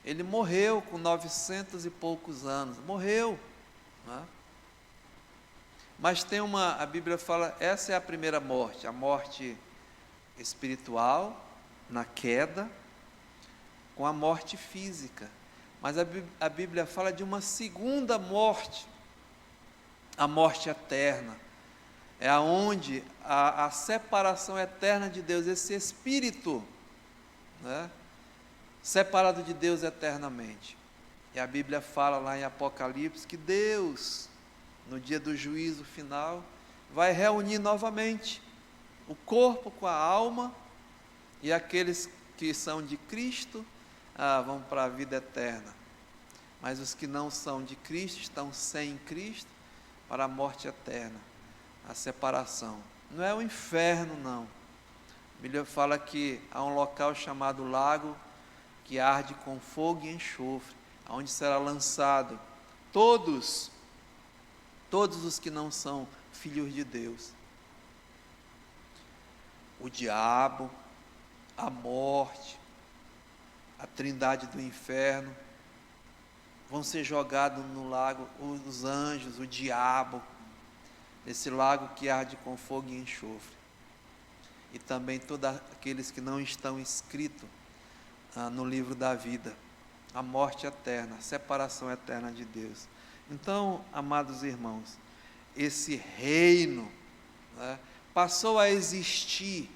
ele morreu com 900 e poucos anos, morreu, né? Mas tem a Bíblia fala, essa é a primeira morte, a morte espiritual, na queda, com a morte física. Mas a Bíblia fala de uma segunda morte, a morte eterna. É aonde a separação eterna de Deus, esse espírito, né, separado de Deus eternamente. E a Bíblia fala lá em Apocalipse que Deus, no dia do juízo final, vai reunir novamente o corpo com a alma, e aqueles que são de Cristo vão para a vida eterna. Mas os que não são de Cristo, estão sem Cristo, para a morte eterna, a separação. Não é o inferno, não. A Bíblia fala que há um local chamado lago, que arde com fogo e enxofre, onde será lançado todos os que não são filhos de Deus. O diabo, a morte, a trindade do inferno, vão ser jogados no lago, os anjos, o diabo, esse lago que arde com fogo e enxofre. E também todos aqueles que não estão inscritos no livro da vida, a morte eterna, a separação eterna de Deus. Então, amados irmãos, esse reino, né, passou a existir,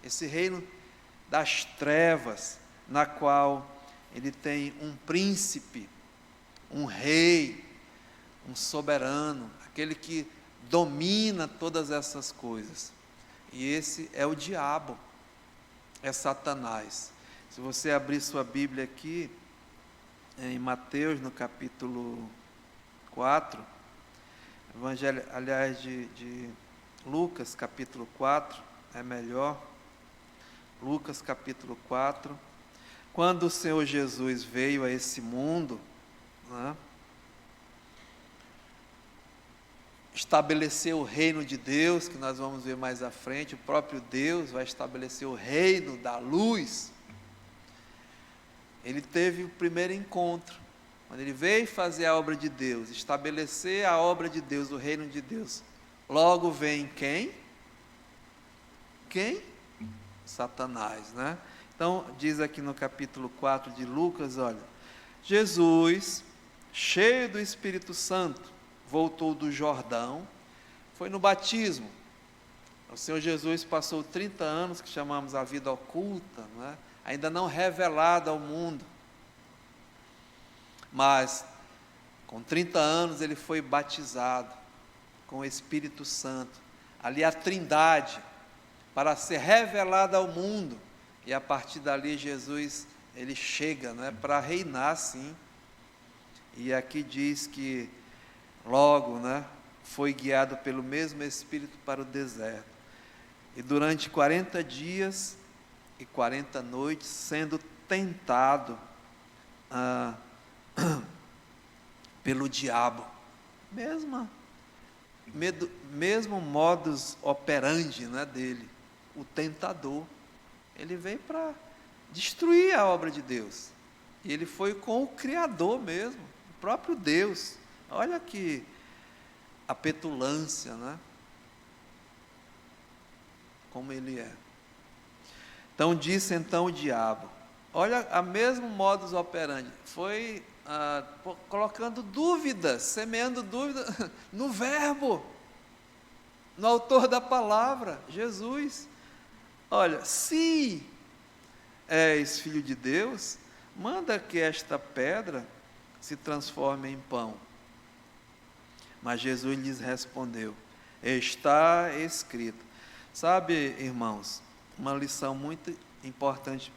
esse reino das trevas, na qual ele tem um príncipe, um rei, um soberano, aquele que domina todas essas coisas. E esse é o diabo, é Satanás. Se você abrir sua Bíblia aqui, em Mateus, no capítulo 4, Evangelho, aliás, de Lucas, capítulo 4, é melhor. Lucas, capítulo 4. Quando o Senhor Jesus veio a esse mundo, né, estabelecer o reino de Deus, que nós vamos ver mais à frente. O próprio Deus vai estabelecer o reino da luz. Ele teve o primeiro encontro, quando ele veio fazer a obra de Deus, estabelecer a obra de Deus, o reino de Deus. Logo vem quem? Quem? Satanás, né? Então, diz aqui no capítulo 4 de Lucas, olha, Jesus, cheio do Espírito Santo, voltou do Jordão, foi no batismo. O Senhor Jesus passou 30 anos, que chamamos a vida oculta, né? Ainda não revelada ao mundo, mas com 30 anos ele foi batizado com o Espírito Santo, ali a Trindade, para ser revelada ao mundo, e a partir dali Jesus, ele chega, né, para reinar sim, e aqui diz que logo, né, foi guiado pelo mesmo Espírito para o deserto, e durante 40 dias e 40 noites, sendo tentado pelo diabo, mesmo modus operandi, né, dele, o tentador. Ele veio para destruir a obra de Deus, e ele foi com o Criador mesmo, o próprio Deus. Olha que a petulância, né, como ele é. Então disse o diabo, olha, a mesmo modus operandi, foi colocando dúvidas, semeando dúvidas no verbo, no autor da palavra, Jesus. Olha, se és filho de Deus, manda que esta pedra se transforme em pão. Mas Jesus lhes respondeu, está escrito. Sabe, irmãos, uma lição muito importante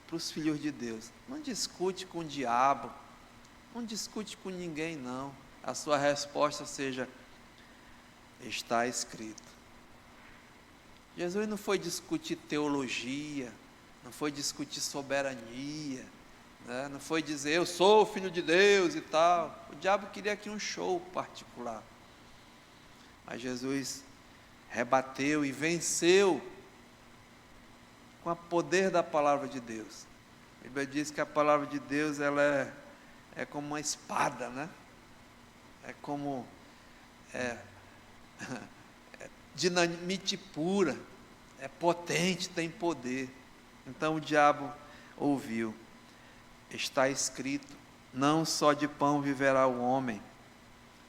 para os filhos de Deus: não discute com o diabo, não discute com ninguém, não. A sua resposta seja, está escrito. Jesus não foi discutir teologia, não foi discutir soberania, né? Não foi dizer, eu sou o filho de Deus e tal. O diabo queria aqui um show particular, mas Jesus rebateu e venceu com o poder da palavra de Deus. A Bíblia diz que a palavra de Deus, ela é como uma espada, né? É como dinamite pura, é potente, tem poder. Então o diabo ouviu, está escrito, não só de pão viverá o homem,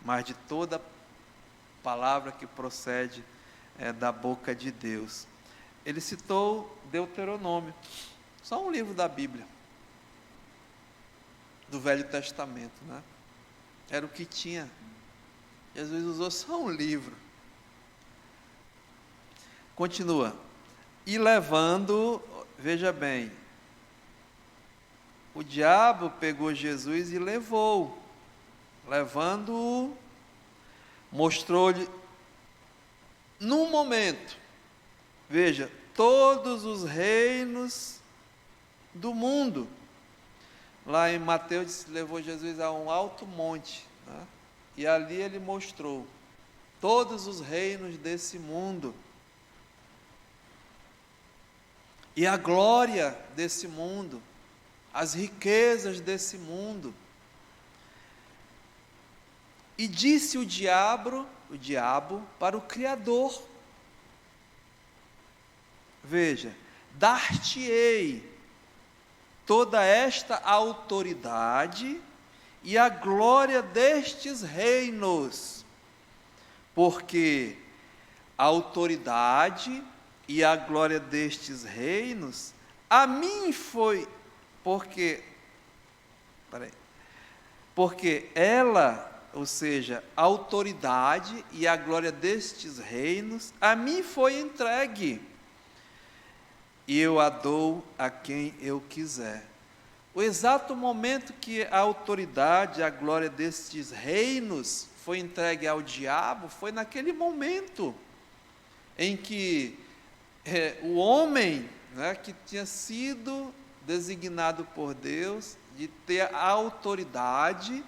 mas de toda palavra que procede da boca de Deus. Ele citou Deuteronômio, só um livro da Bíblia, do Velho Testamento, né? Era o que tinha. Jesus usou só um livro. Continua. E levando, veja bem, o diabo pegou Jesus e levou, levando-o, mostrou-lhe, num momento, veja, todos os reinos do mundo. Lá em Mateus, levou Jesus a um alto monte, né? E ali ele mostrou todos os reinos desse mundo, e a glória desse mundo, as riquezas desse mundo. E disse o diabo para o Criador, veja, dar-te-ei toda esta autoridade e a glória destes reinos, porque a autoridade e a glória destes reinos a mim foi, porque ela, ou seja, a autoridade e a glória destes reinos a mim foi entregue, e eu a dou a quem eu quiser. O exato momento que a autoridade, a glória destes reinos foi entregue ao diabo, foi naquele momento em que o homem, né, que tinha sido designado por Deus de ter a autoridade,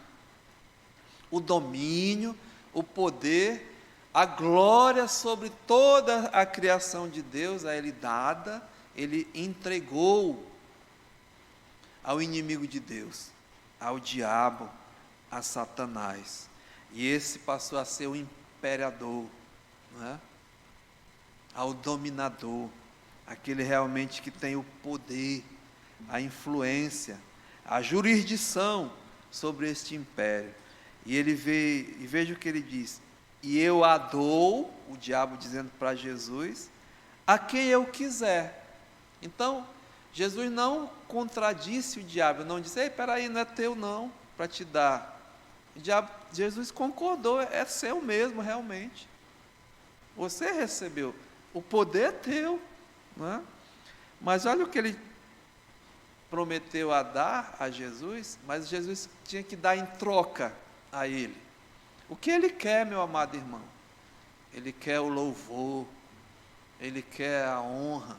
o domínio, o poder a glória sobre toda a criação de Deus a ele dada, ele entregou ao inimigo de Deus, ao diabo, a Satanás. E esse passou a ser o imperador, né? Ao dominador, aquele realmente que tem o poder, a influência, a jurisdição sobre este império. E ele vê, e veja o que ele diz: e eu a dou, o diabo dizendo para Jesus, a quem eu quiser. Então, Jesus não contradisse o diabo, não disse: ei, peraí, não é teu não, para te dar. O diabo, Jesus concordou, é seu mesmo, realmente. Você recebeu, o poder é teu, não é? Mas olha o que ele prometeu a dar a Jesus, mas Jesus tinha que dar em troca a ele. O que ele quer, meu amado irmão? Ele quer o louvor, ele quer a honra,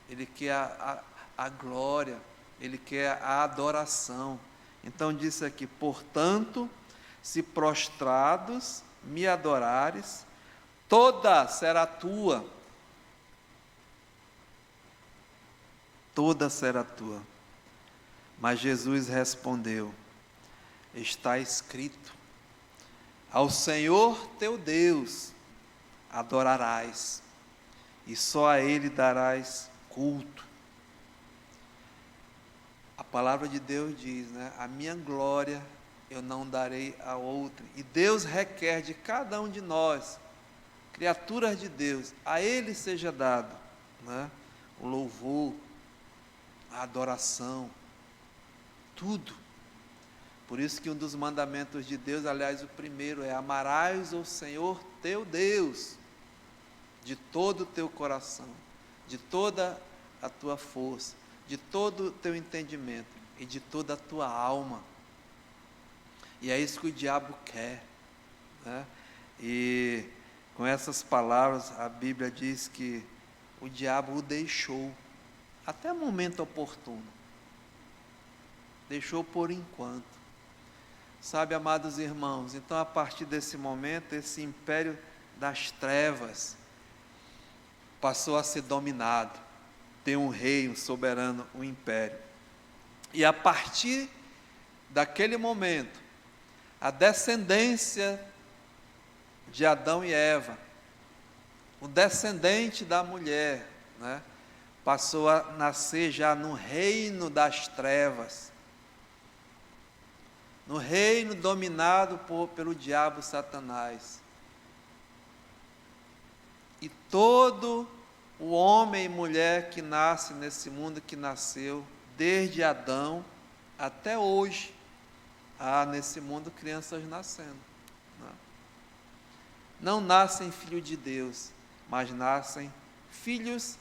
ele quer a glória, ele quer a adoração. Então disse aqui: portanto, se prostrados me adorares, toda será tua. Toda será tua. Mas Jesus respondeu: está escrito, ao Senhor teu Deus adorarás, e só a Ele darás culto. A palavra de Deus diz, né? A minha glória eu não darei a outra. E Deus requer de cada um de nós, criaturas de Deus, a Ele seja dado, né? O louvor, a adoração, tudo. Por isso que um dos mandamentos de Deus, aliás, o primeiro é: amarás o Senhor teu Deus de todo o teu coração, de toda a tua força, de todo o teu entendimento e de toda a tua alma. E é isso que o diabo quer, né? E com essas palavras a Bíblia diz que o diabo o deixou até o momento oportuno, deixou por enquanto. Sabe, amados irmãos, então a partir desse momento, esse império das trevas passou a ser dominado. Tem um rei, um soberano, um império. E a partir daquele momento, a descendência de Adão e Eva, o descendente da mulher, né, passou a nascer já no reino das trevas, no reino dominado pelo diabo Satanás. E todo o homem e mulher que nasce nesse mundo, que nasceu desde Adão até hoje, há nesse mundo crianças nascendo. Não nascem filhos de Deus, mas nascem filhos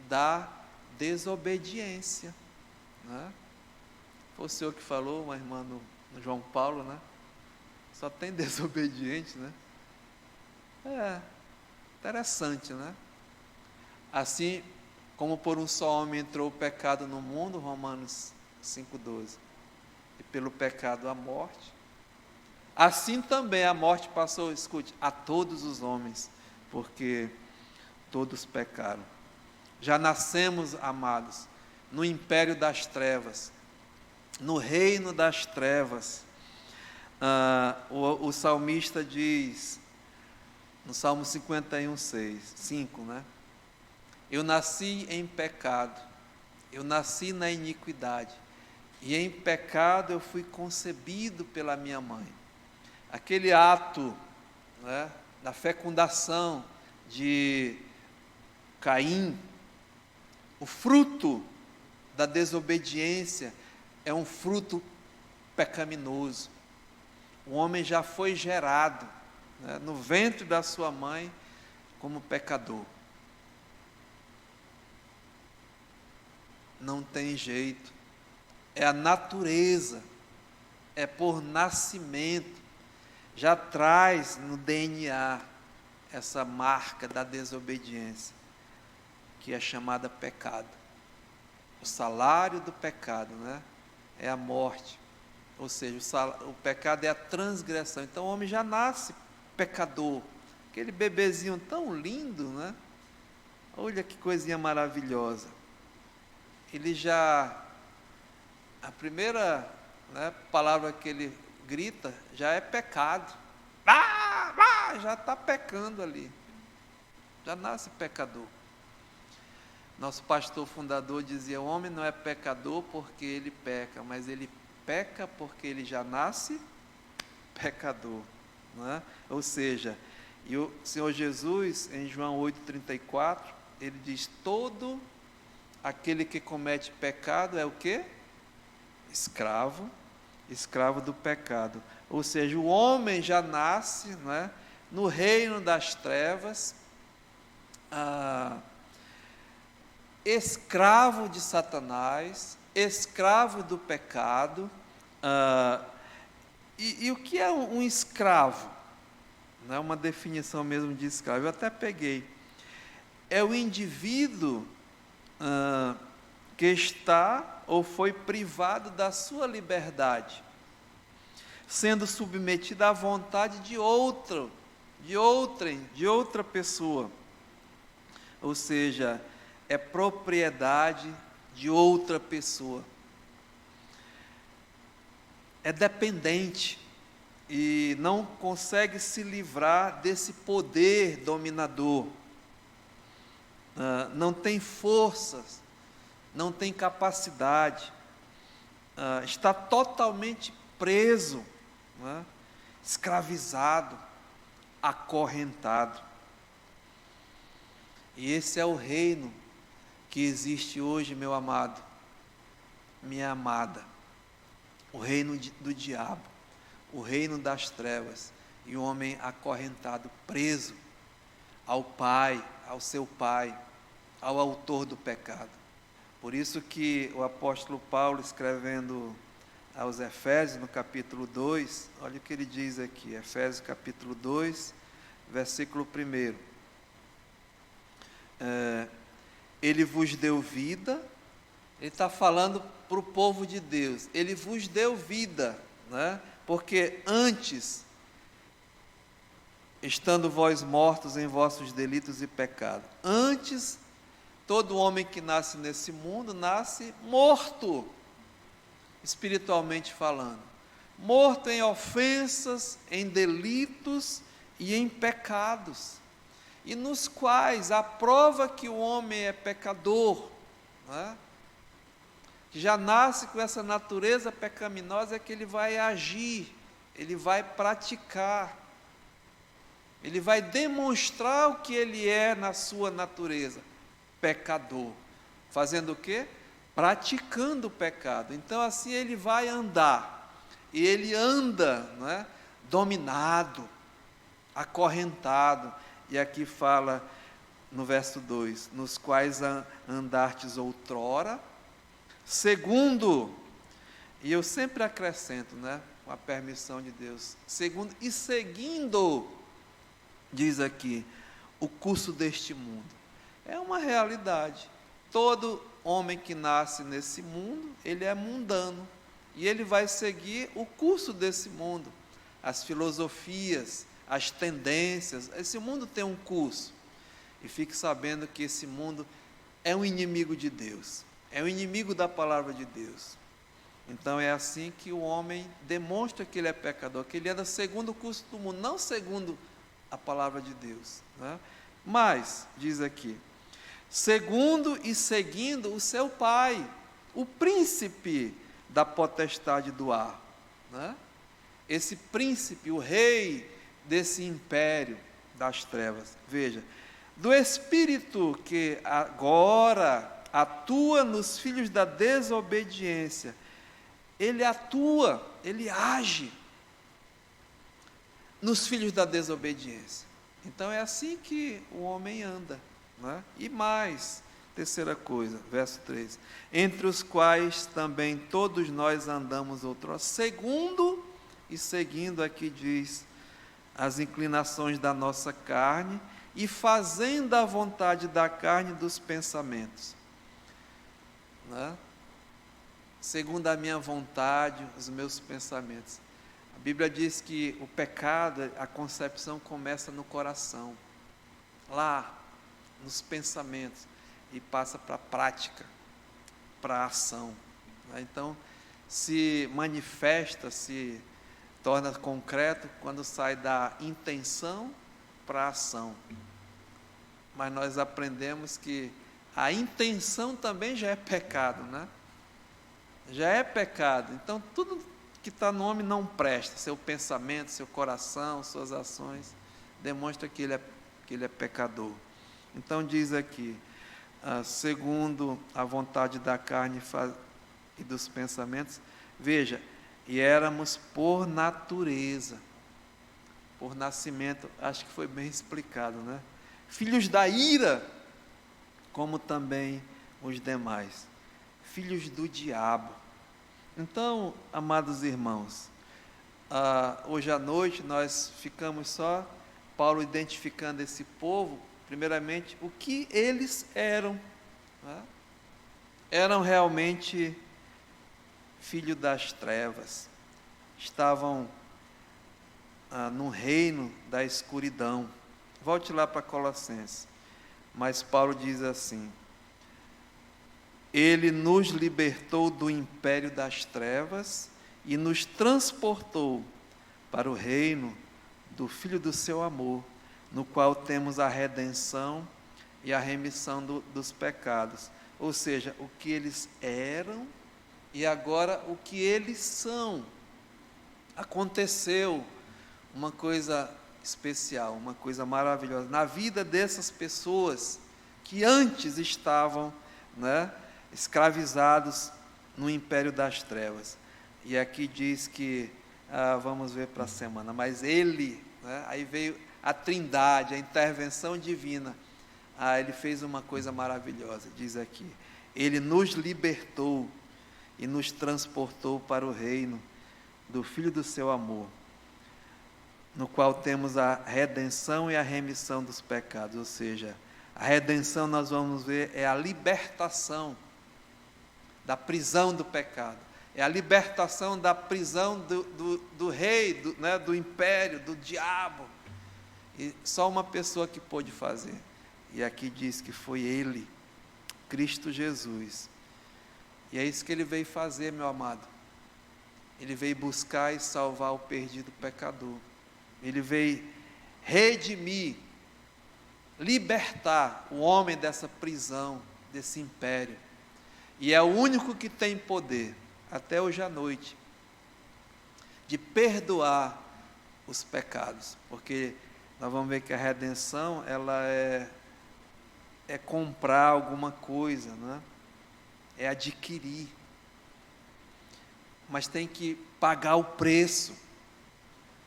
da desobediência. Né? Foi o senhor que falou, uma irmã no João Paulo, né? Só tem desobediente, né? É, interessante, né? Assim como por um só homem entrou o pecado no mundo, Romanos 5,12, e pelo pecado a morte, assim também a morte passou, escute, a todos os homens, porque todos pecaram. Já nascemos, amados, no império das trevas, no reino das trevas. O salmista diz, no Salmo 51, 5, né? Eu nasci em pecado, eu nasci na iniquidade, e em pecado eu fui concebido pela minha mãe. Aquele ato, né, da fecundação de Caim, o fruto da desobediência é um fruto pecaminoso. O homem já foi gerado, né, no ventre da sua mãe como pecador. Não tem jeito, é a natureza, é por nascimento, já traz no DNA essa marca da desobediência, que é chamada pecado. O salário do pecado, né, é a morte, ou seja, o pecado é a transgressão. Então o homem já nasce pecador, aquele bebezinho tão lindo, né? Olha que coisinha maravilhosa. Ele já, a primeira, né, palavra que ele grita já é pecado. Já está pecando ali. Já nasce pecador. Nosso pastor fundador dizia: o homem não é pecador porque ele peca, mas ele peca porque ele já nasce pecador, não é? Ou seja, e o Senhor Jesus, em João 8,34, ele diz: todo aquele que comete pecado é o quê? Escravo do pecado. Ou seja, o homem já nasce, não é, no reino das trevas, escravo de Satanás, escravo do pecado. E o que é um escravo? Não é uma definição mesmo de escravo, eu até peguei. É o indivíduo que está ou foi privado da sua liberdade, sendo submetido à vontade de outra pessoa. Ou seja, é propriedade de outra pessoa. É dependente e não consegue se livrar desse poder dominador. Não tem forças, não tem capacidade, está totalmente preso, né? Escravizado, acorrentado. E esse é o reino que existe hoje, meu amado, minha amada. O reino do diabo, o reino das trevas, e o homem acorrentado, preso ao pai, ao seu pai, ao autor do pecado. Por isso que o apóstolo Paulo, escrevendo aos Efésios, no capítulo 2, olha o que ele diz aqui, Efésios capítulo 2, versículo 1. Ele vos deu vida, ele está falando para o povo de Deus, ele vos deu vida, né? Porque antes, estando vós mortos em vossos delitos e pecados, antes, todo homem que nasce nesse mundo, nasce morto, espiritualmente falando, morto em ofensas, em delitos e em pecados, e nos quais a prova que o homem é pecador, né? Que já nasce com essa natureza pecaminosa, é que ele vai agir, ele vai praticar, ele vai demonstrar o que ele é na sua natureza, pecador. Fazendo o quê? Praticando o pecado. Então assim ele vai andar, e ele anda, não é? Dominado, acorrentado, e aqui fala no verso 2, nos quais andastes outrora, segundo, e eu sempre acrescento, né, com a permissão de Deus, segundo e seguindo, diz aqui, o curso deste mundo. É uma realidade. Todo homem que nasce nesse mundo, ele é mundano, e ele vai seguir o curso desse mundo, as filosofias, as tendências. Esse mundo tem um curso, e fique sabendo que esse mundo é um inimigo de Deus, é um inimigo da palavra de Deus. Então é assim que o homem demonstra que ele é pecador, que ele anda segundo o curso do mundo, não segundo a palavra de Deus, né? Mas, diz aqui, segundo e seguindo o seu pai, o príncipe da potestade do ar, né? Esse príncipe, o rei desse império das trevas, veja, do espírito que agora atua nos filhos da desobediência, ele atua, ele age nos filhos da desobediência. Então é assim que o homem anda, né? E mais, terceira coisa, verso 3, entre os quais também todos nós andamos outrora, segundo e seguindo, aqui diz, as inclinações da nossa carne, e fazendo a vontade da carne e dos pensamentos, né? Segundo a minha vontade, os meus pensamentos. Bíblia diz que o pecado, a concepção começa no coração, lá, nos pensamentos, e passa para a prática, para a ação. Então, se manifesta, se torna concreto quando sai da intenção para a ação. Mas nós aprendemos que a intenção também já é pecado, né? Já é pecado. Então, tudo que está no homem não presta. Seu pensamento, seu coração, suas ações, demonstra que ele é pecador. Então, diz aqui, segundo a vontade da carne e dos pensamentos, veja, e éramos por natureza, por nascimento, acho que foi bem explicado, né? Filhos da ira, como também os demais, filhos do diabo. Então, amados irmãos, hoje à noite nós ficamos só, Paulo identificando esse povo, primeiramente, o que eles eram, né? Eram realmente filhos das trevas, estavam no reino da escuridão. Volte lá para Colossenses. Mas Paulo diz assim: Ele nos libertou do império das trevas e nos transportou para o reino do Filho do seu amor, no qual temos a redenção e a remissão dos pecados. Ou seja, o que eles eram e agora o que eles são. Aconteceu uma coisa especial, uma coisa maravilhosa na vida dessas pessoas que antes estavam, né, escravizados no império das trevas. E aqui diz que, vamos ver para a semana, mas ele, né, aí veio a trindade, a intervenção divina. Ele fez uma coisa maravilhosa, diz aqui, ele nos libertou e nos transportou para o reino do Filho do seu amor, no qual temos a redenção e a remissão dos pecados. Ou seja, a redenção, nós vamos ver, é a libertação da prisão do pecado, é a libertação da prisão do rei, do império, do diabo, e só uma pessoa que pôde fazer, e aqui diz que foi ele, Cristo Jesus, e é isso que ele veio fazer, meu amado. Ele veio buscar e salvar o perdido pecador. Ele veio redimir, libertar o homem dessa prisão, desse império. E é o único que tem poder, até hoje à noite, de perdoar os pecados. Porque nós vamos ver que a redenção, ela é comprar alguma coisa, né? É adquirir. Mas tem que pagar o preço,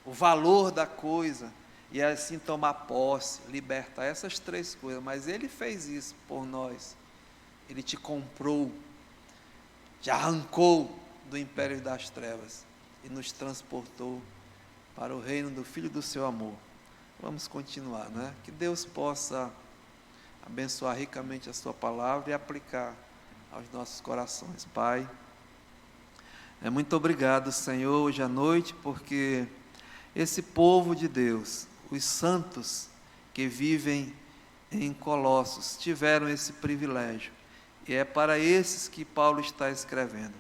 o valor da coisa, e assim tomar posse, libertar, essas três coisas. Mas ele fez isso por nós. Ele te comprou, te arrancou do império das trevas e nos transportou para o reino do Filho do seu amor. Vamos continuar, né? Que Deus possa abençoar ricamente a sua palavra e aplicar aos nossos corações. Pai, muito obrigado, Senhor, hoje à noite, porque esse povo de Deus, os santos que vivem em Colossos, tiveram esse privilégio, e é para esses que Paulo está escrevendo,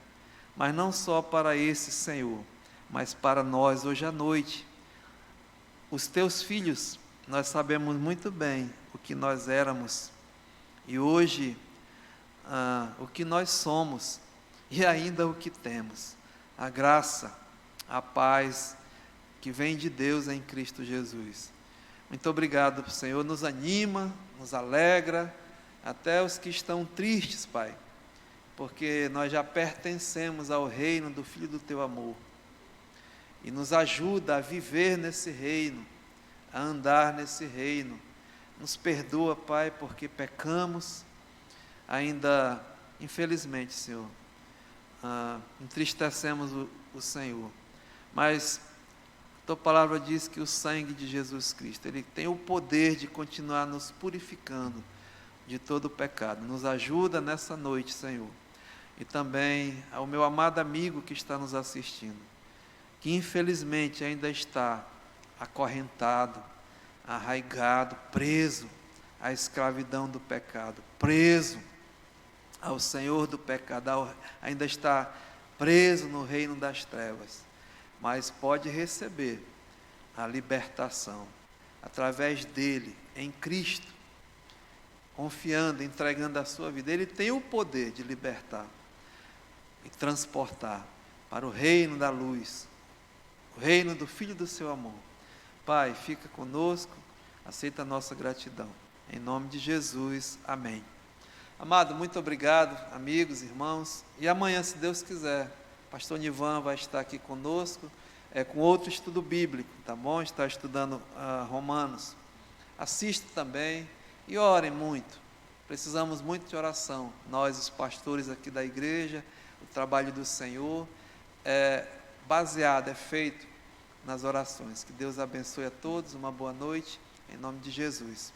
mas não só para esses, Senhor, mas para nós hoje à noite, os teus filhos. Nós sabemos muito bem o que nós éramos, e hoje o que nós somos, e ainda o que temos, a graça, a paz que vem de Deus em Cristo Jesus. Muito obrigado, Senhor, nos anima, nos alegra, até os que estão tristes, Pai, porque nós já pertencemos ao reino do Filho do Teu amor, e nos ajuda a viver nesse reino, a andar nesse reino. Nos perdoa, Pai, porque pecamos, ainda, infelizmente, Senhor, entristecemos o Senhor, mas Tua palavra diz que o sangue de Jesus Cristo, Ele tem o poder de continuar nos purificando de todo o pecado. Nos ajuda nessa noite, Senhor, e também ao meu amado amigo que está nos assistindo, que infelizmente ainda está acorrentado, arraigado, preso à escravidão do pecado, preso ao Senhor do pecado, ainda está preso no reino das trevas, mas pode receber a libertação através dele, em Cristo, confiando, entregando a sua vida. Ele tem o poder de libertar e transportar para o reino da luz, o reino do Filho do seu amor. Pai, fica conosco, aceita a nossa gratidão. Em nome de Jesus, amém. Amado, muito obrigado, amigos, irmãos. E amanhã, se Deus quiser, pastor Nivan vai estar aqui conosco, com outro estudo bíblico, tá bom? Está estudando Romanos. Assista também e orem muito. Precisamos muito de oração. Nós, os pastores aqui da igreja, o trabalho do Senhor é feito nas orações. Que Deus abençoe a todos, uma boa noite, em nome de Jesus.